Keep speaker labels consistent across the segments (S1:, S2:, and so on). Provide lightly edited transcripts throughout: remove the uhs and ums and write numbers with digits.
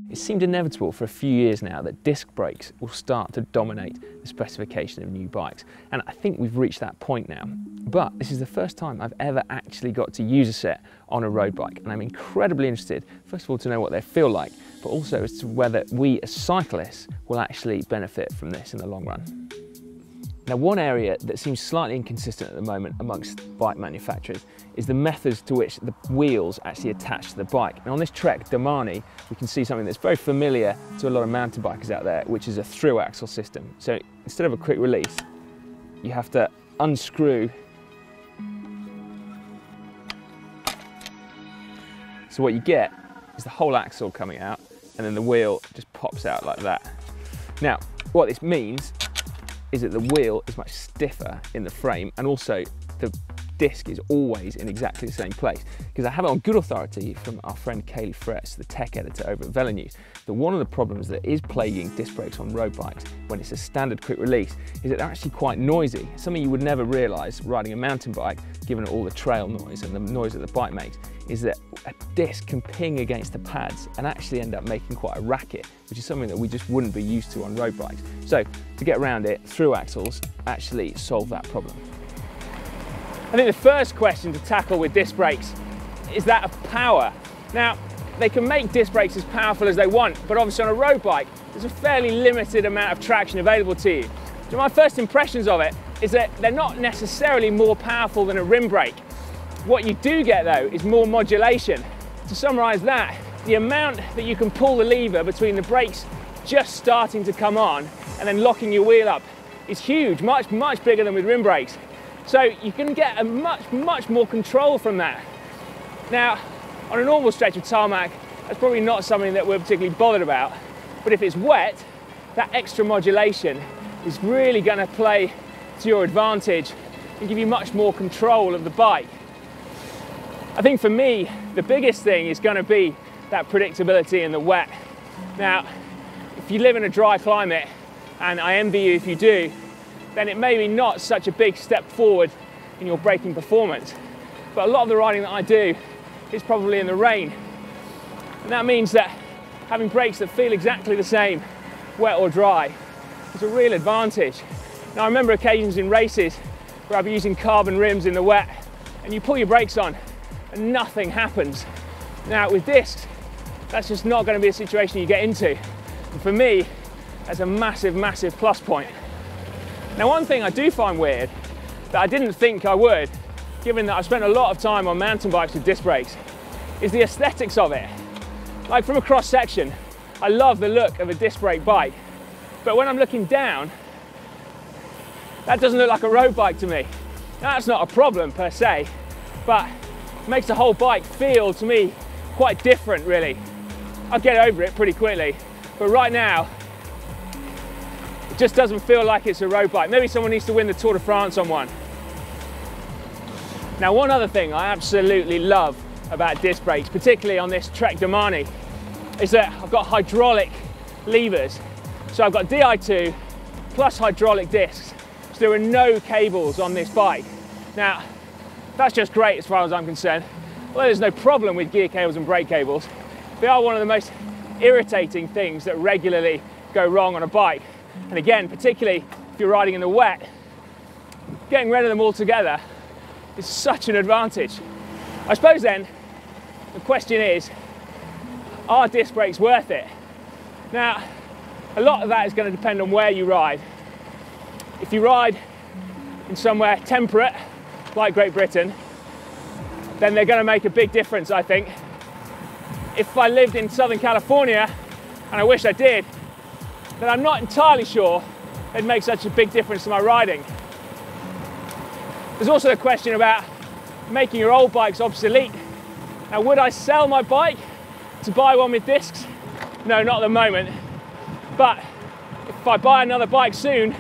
S1: It seemed inevitable for a few years now that disc brakes will start to dominate the specification of new bikes, and I think we've reached that point now. But this is the first time I've ever actually got to use a set on a road bike, and I'm incredibly interested, first of all, to know what they feel like, but also as to whether we as cyclists will actually benefit from this in the long run. Now, one area that seems slightly inconsistent at the moment amongst bike manufacturers is the methods to which the wheels actually attach to the bike. And on this Trek Domani, we can see something that's very familiar to a lot of mountain bikers out there, which is a through axle system. So instead of a quick release, you have to unscrew. So what you get is the whole axle coming out, and then the wheel just pops out like that. Now, what this means is that the wheel is much stiffer in the frame, and also the disc is always in exactly the same place. Because I have it on good authority from our friend Kaylee Fretz, the tech editor over at VeloNews, that one of the problems that is plaguing disc brakes on road bikes when it's a standard quick release is that they're actually quite noisy. Something you would never realise riding a mountain bike, given all the trail noise and the noise that the bike makes, is that a disc can ping against the pads and actually end up making quite a racket, which is something that we just wouldn't be used to on road bikes. So to get around it, through axles actually solve that problem. I think the first question to tackle with disc brakes is that of power. Now, they can make disc brakes as powerful as they want, but obviously on a road bike, there's a fairly limited amount of traction available to you. So my first impressions of it is that they're not necessarily more powerful than a rim brake. What you do get though is more modulation. To summarise that, the amount that you can pull the lever between the brakes just starting to come on and then locking your wheel up is huge, much bigger than with rim brakes. So you can get a much more control from that. Now, on a normal stretch of tarmac, that's probably not something that we're particularly bothered about. But if it's wet, that extra modulation is really going to play to your advantage and give you much more control of the bike. I think for me, the biggest thing is going to be that predictability in the wet. Now, if you live in a dry climate, and I envy you if you do, then it may be not such a big step forward in your braking performance. But a lot of the riding that I do is probably in the rain. And that means that having brakes that feel exactly the same, wet or dry, is a real advantage. Now, I remember occasions in races where I've been using carbon rims in the wet, and you pull your brakes on and nothing happens. Now, with discs, that's just not going to be a situation you get into. And for me, that's a massive plus point. Now, one thing I do find weird, that I didn't think I would, given that I've spent a lot of time on mountain bikes with disc brakes, is the aesthetics of it. Like from a cross section, I love the look of a disc brake bike, but when I'm looking down, that doesn't look like a road bike to me. Now, that's not a problem per se, but it makes the whole bike feel to me quite different, really. I'll get over it pretty quickly, but right now, it just doesn't feel like it's a road bike. Maybe someone needs to win the Tour de France on one. Now, one other thing I absolutely love about disc brakes, particularly on this Trek Domani, is that I've got hydraulic levers. So I've got Di2 plus hydraulic discs. So there are no cables on this bike. Now, that's just great as far as I'm concerned. Although there's no problem with gear cables and brake cables, they are one of the most irritating things that regularly go wrong on a bike. And again, particularly if you're riding in the wet, getting rid of them altogether is such an advantage. I suppose then, the question is, are disc brakes worth it? Now, a lot of that is going to depend on where you ride. If you ride in somewhere temperate, like Great Britain, then they're going to make a big difference, I think. If I lived in Southern California, and I wish I did, then I'm not entirely sure they'd make such a big difference to my riding. There's also a question about making your old bikes obsolete. Now, would I sell my bike to buy one with discs? No, not at the moment. But if I buy another bike soon,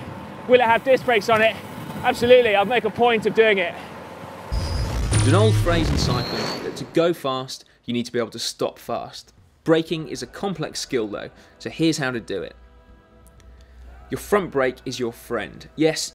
S1: will it have disc brakes on it? Absolutely, I'll make a point of doing it.
S2: There's an old phrase in cycling that to go fast, you need to be able to stop fast. Braking is a complex skill though, so here's how to do it. Your front brake is your friend. Yes,